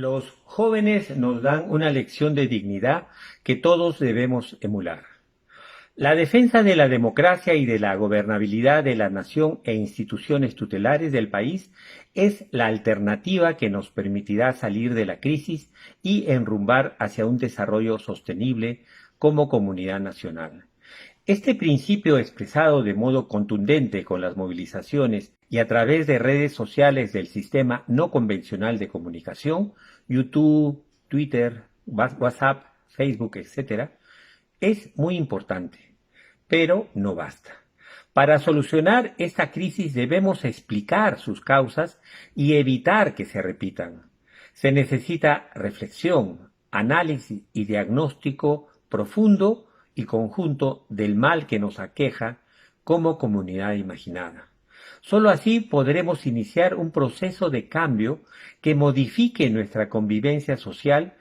Los jóvenes nos dan una lección de dignidad que todos debemos emular. La defensa de la democracia y de la gobernabilidad de la nación e instituciones tutelares del país es la alternativa que nos permitirá salir de la crisis y enrumbar hacia un desarrollo sostenible como comunidad nacional. Este principio expresado de modo contundente con las movilizaciones y a través de redes sociales del sistema no convencional de comunicación, YouTube, Twitter, WhatsApp, Facebook, etc., es muy importante, pero no basta. Para solucionar esta crisis debemos explicar sus causas y evitar que se repitan. Se necesita reflexión, análisis y diagnóstico profundo y conjunto del mal que nos aqueja como comunidad imaginada. Solo así podremos iniciar un proceso de cambio que modifique nuestra convivencia social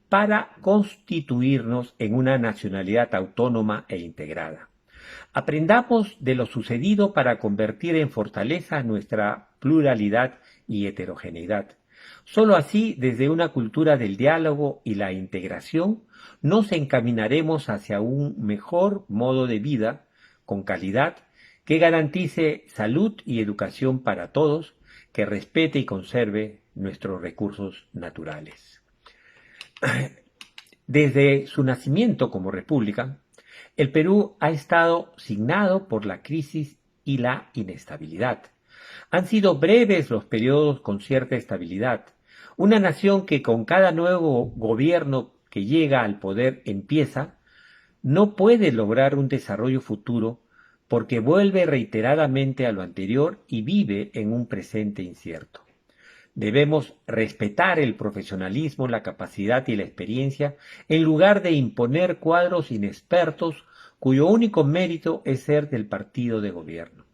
para constituirnos en una nacionalidad autónoma e integrada. Aprendamos de lo sucedido para convertir en fortaleza nuestra pluralidad y heterogeneidad. Solo así, desde una cultura del diálogo y la integración, nos encaminaremos hacia un mejor modo de vida con calidad que garantice salud y educación para todos, que respete y conserve nuestros recursos naturales. Desde su nacimiento como república, el Perú ha estado signado por la crisis y la inestabilidad. Han sido breves los periodos con cierta estabilidad. Una nación que con cada nuevo gobierno que llega al poder empieza, no puede lograr un desarrollo futuro porque vuelve reiteradamente a lo anterior y vive en un presente incierto. Debemos respetar el profesionalismo, la capacidad y la experiencia en lugar de imponer cuadros inexpertos cuyo único mérito es ser del partido de gobierno.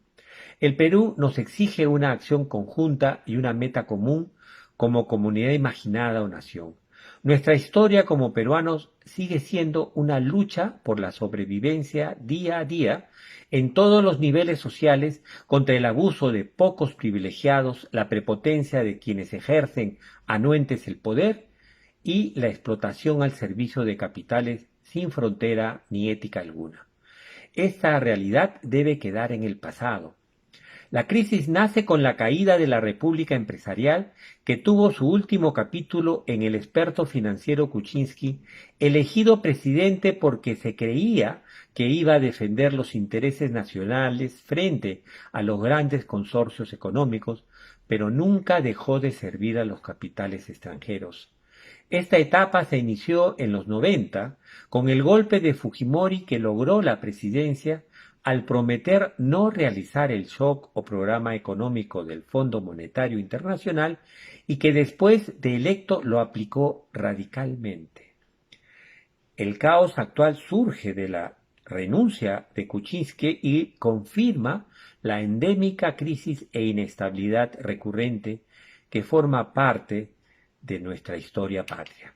El Perú nos exige una acción conjunta y una meta común como comunidad imaginada o nación. Nuestra historia como peruanos sigue siendo una lucha por la sobrevivencia día a día en todos los niveles sociales contra el abuso de pocos privilegiados, la prepotencia de quienes ejercen anuentes el poder y la explotación al servicio de capitales sin frontera ni ética alguna. Esta realidad debe quedar en el pasado. La crisis nace con la caída de la República Empresarial, que tuvo su último capítulo en el experto financiero Kuczynski, elegido presidente porque se creía que iba a defender los intereses nacionales frente a los grandes consorcios económicos, pero nunca dejó de servir a los capitales extranjeros. Esta etapa se inició en los 90 con el golpe de Fujimori que logró la presidencia al prometer no realizar el shock o programa económico del Fondo Monetario Internacional y que después de electo lo aplicó radicalmente. El caos actual surge de la renuncia de Kuczynski y confirma la endémica crisis e inestabilidad recurrente que forma parte de nuestra historia patria.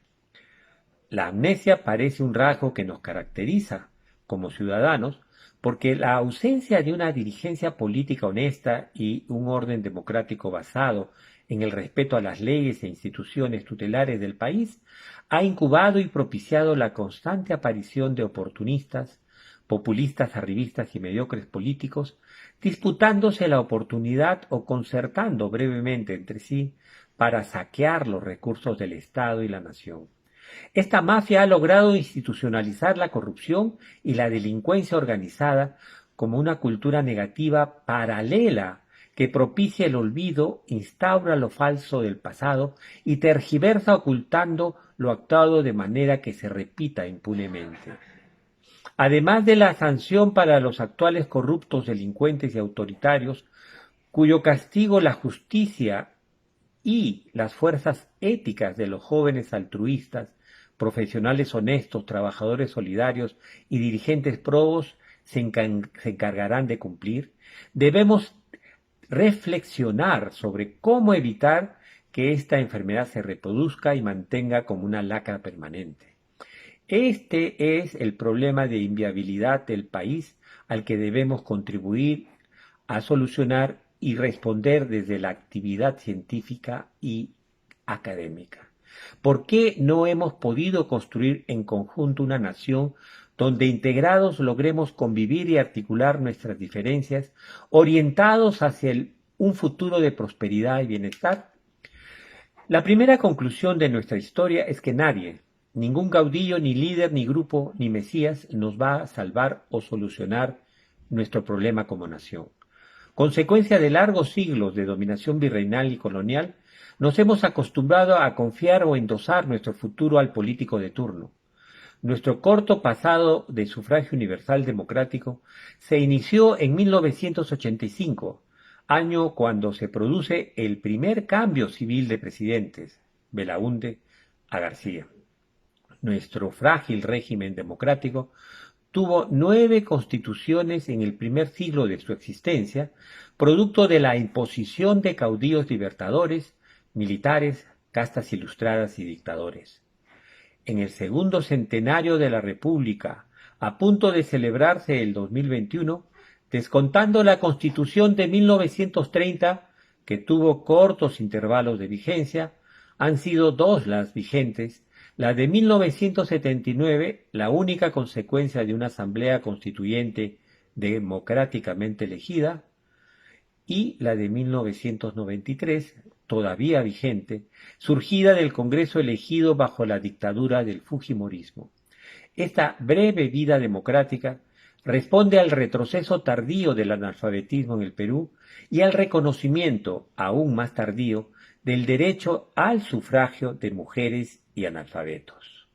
La amnesia parece un rasgo que nos caracteriza como ciudadanos porque la ausencia de una dirigencia política honesta y un orden democrático basado en el respeto a las leyes e instituciones tutelares del país ha incubado y propiciado la constante aparición de oportunistas, populistas, arribistas y mediocres políticos, disputándose la oportunidad o concertando brevemente entre sí para saquear los recursos del Estado y la nación. Esta mafia ha logrado institucionalizar la corrupción y la delincuencia organizada como una cultura negativa paralela que propicia el olvido, instaura lo falso del pasado y tergiversa ocultando lo actuado de manera que se repita impunemente. Además de la sanción para los actuales corruptos, delincuentes y autoritarios, cuyo castigo la justicia y las fuerzas éticas de los jóvenes altruistas, profesionales honestos, trabajadores solidarios y dirigentes probos se encargarán de cumplir, debemos reflexionar sobre cómo evitar que esta enfermedad se reproduzca y mantenga como una lacra permanente. Este es el problema de inviabilidad del país al que debemos contribuir a solucionar y responder desde la actividad científica y académica. ¿Por qué no hemos podido construir en conjunto una nación donde integrados logremos convivir y articular nuestras diferencias, orientados hacia un futuro de prosperidad y bienestar? La primera conclusión de nuestra historia es que nadie, ningún caudillo, ni líder, ni grupo, ni mesías nos va a salvar o solucionar nuestro problema como nación. Consecuencia de largos siglos de dominación virreinal y colonial, nos hemos acostumbrado a confiar o endosar nuestro futuro al político de turno. Nuestro corto pasado de sufragio universal democrático se inició en 1985, año cuando se produce el primer cambio civil de presidentes, Belaúnde a García. Nuestro frágil régimen democrático tuvo 9 constituciones en el primer siglo de su existencia, producto de la imposición de caudillos libertadores, militares, castas ilustradas y dictadores. En el segundo centenario de la República, a punto de celebrarse el 2021, descontando la Constitución de 1930, que tuvo cortos intervalos de vigencia, han sido 2 las vigentes: la de 1979, la única consecuencia de una asamblea constituyente democráticamente elegida, y la de 1993, todavía vigente, surgida del Congreso elegido bajo la dictadura del Fujimorismo. Esta breve vida democrática responde al retroceso tardío del analfabetismo en el Perú y al reconocimiento, aún más tardío, del derecho al sufragio de mujeres y analfabetos.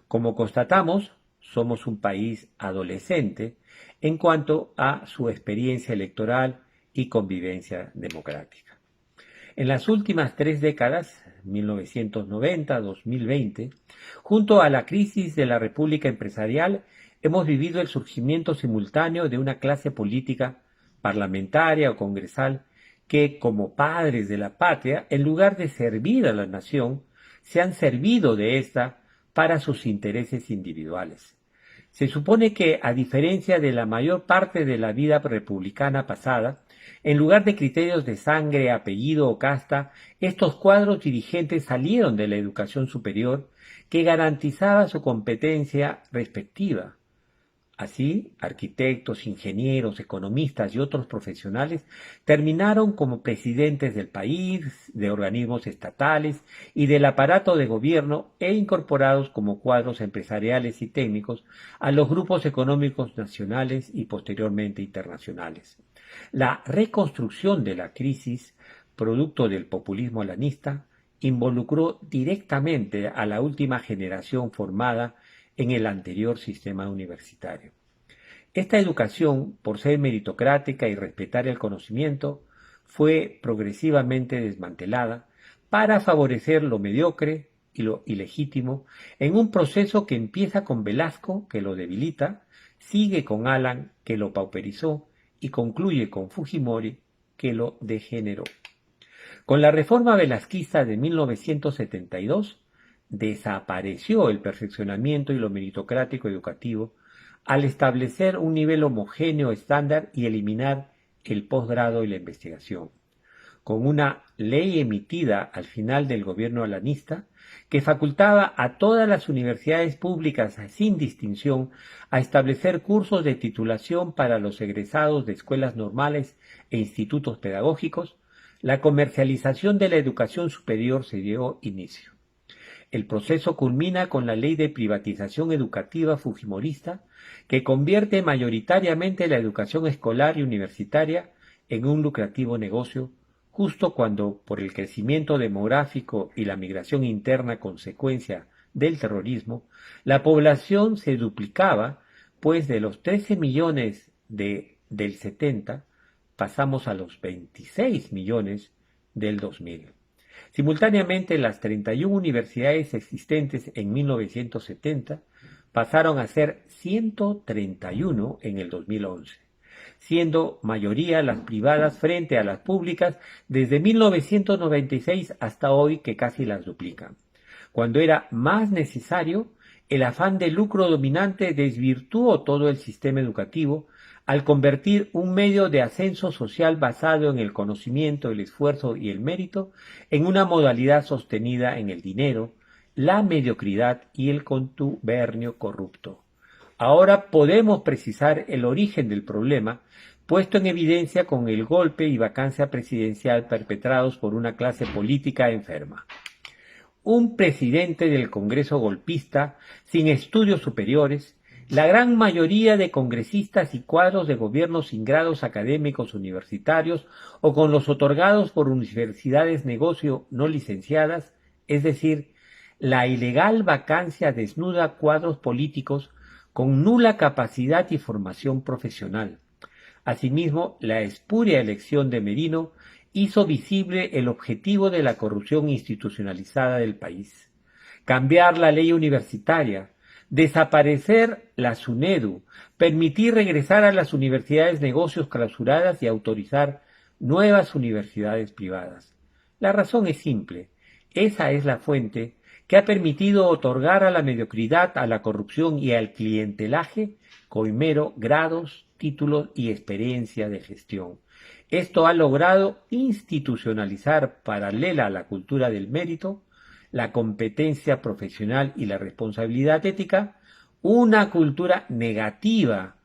Como constatamos, somos un país adolescente en cuanto a su experiencia electoral y convivencia democrática. En las últimas 3 décadas, 1990-2020, junto a la crisis de la República Empresarial, hemos vivido el surgimiento simultáneo de una clase política, parlamentaria o congresal, que, como padres de la patria, en lugar de servir a la nación, se han servido de ésta para sus intereses individuales. Se supone que, a diferencia de la mayor parte de la vida republicana pasada, en lugar de criterios de sangre, apellido o casta, estos cuadros dirigentes salieron de la educación superior que garantizaba su competencia respectiva. Así, arquitectos, ingenieros, economistas y otros profesionales terminaron como presidentes del país, de organismos estatales y del aparato de gobierno, e incorporados como cuadros empresariales y técnicos a los grupos económicos nacionales y posteriormente internacionales. La reconstrucción de la crisis, producto del populismo alanista, involucró directamente a la última generación formada en el anterior sistema universitario. Esta educación, por ser meritocrática y respetar el conocimiento, fue progresivamente desmantelada para favorecer lo mediocre y lo ilegítimo, en un proceso que empieza con Velasco, que lo debilita, sigue con Alan, que lo pauperizó, y concluye con Fujimori, que lo degeneró. Con la reforma velasquista de 1972, desapareció el perfeccionamiento y lo meritocrático educativo al establecer un nivel homogéneo estándar y eliminar el posgrado y la investigación, con una ley emitida al final del gobierno alanista que facultaba a todas las universidades públicas sin distinción a establecer cursos de titulación para los egresados de escuelas normales e institutos pedagógicos. La comercialización de la educación superior se dio inicio. El proceso culmina con la ley de privatización educativa fujimorista, que convierte mayoritariamente la educación escolar y universitaria en un lucrativo negocio, justo cuando, por el crecimiento demográfico y la migración interna consecuencia del terrorismo, la población se duplicaba, pues de los 13 millones del 70 pasamos a los 26 millones del 2000. Simultáneamente, las 31 universidades existentes en 1970 pasaron a ser 131 en el 2011, siendo mayoría las privadas frente a las públicas desde 1996 hasta hoy, que casi las duplican. Cuando era más necesario, el afán de lucro dominante desvirtuó todo el sistema educativo al convertir un medio de ascenso social basado en el conocimiento, el esfuerzo y el mérito en una modalidad sostenida en el dinero, la mediocridad y el contubernio corrupto. Ahora podemos precisar el origen del problema, puesto en evidencia con el golpe y vacancia presidencial perpetrados por una clase política enferma. Un presidente del Congreso golpista, sin estudios superiores, la gran mayoría de congresistas y cuadros de gobierno sin grados académicos universitarios o con los otorgados por universidades negocio no licenciadas, es decir, la ilegal vacancia desnuda cuadros políticos con nula capacidad y formación profesional. Asimismo, la espuria elección de Merino hizo visible el objetivo de la corrupción institucionalizada del país: cambiar la ley universitaria, desaparecer la SUNEDU, permitir regresar a las universidades negocios clausuradas y autorizar nuevas universidades privadas. La razón es simple: esa es la fuente que ha permitido otorgar a la mediocridad, a la corrupción y al clientelaje coimero grados, títulos y experiencia de gestión. Esto ha logrado institucionalizar, paralela a la cultura del mérito, la competencia profesional y la responsabilidad ética, una cultura negativa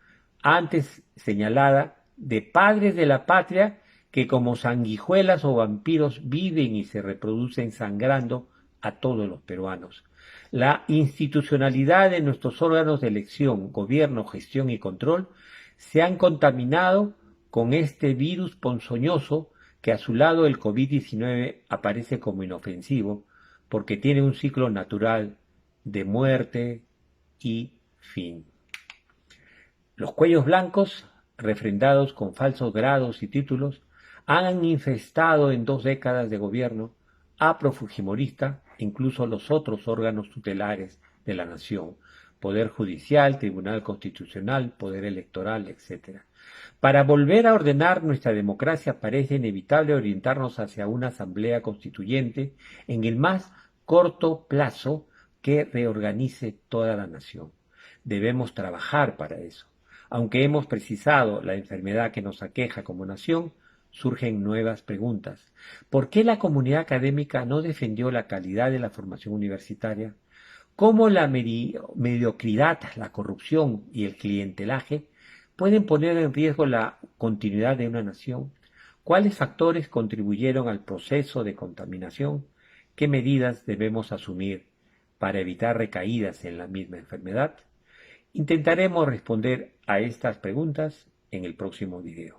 antes señalada de padres de la patria que como sanguijuelas o vampiros viven y se reproducen sangrando a todos los peruanos. La institucionalidad de nuestros órganos de elección, gobierno, gestión y control se han contaminado con este virus ponzoñoso que a su lado el COVID-19 aparece como inofensivo porque tiene un ciclo natural de muerte y fin. Los cuellos blancos, refrendados con falsos grados y títulos, han infestado en 2 décadas de gobierno afrofujimorista incluso los otros órganos tutelares de la nación: Poder Judicial, Tribunal Constitucional, Poder Electoral, etc. Para volver a ordenar nuestra democracia parece inevitable orientarnos hacia una asamblea constituyente en el más corto plazo que reorganice toda la nación. Debemos trabajar para eso. Aunque hemos precisado la enfermedad que nos aqueja como nación, surgen nuevas preguntas. ¿Por qué la comunidad académica no defendió la calidad de la formación universitaria? ¿Cómo la mediocridad, la corrupción y el clientelaje pueden poner en riesgo la continuidad de una nación? ¿Cuáles factores contribuyeron al proceso de contaminación? ¿Qué medidas debemos asumir para evitar recaídas en la misma enfermedad? Intentaremos responder a estas preguntas en el próximo video.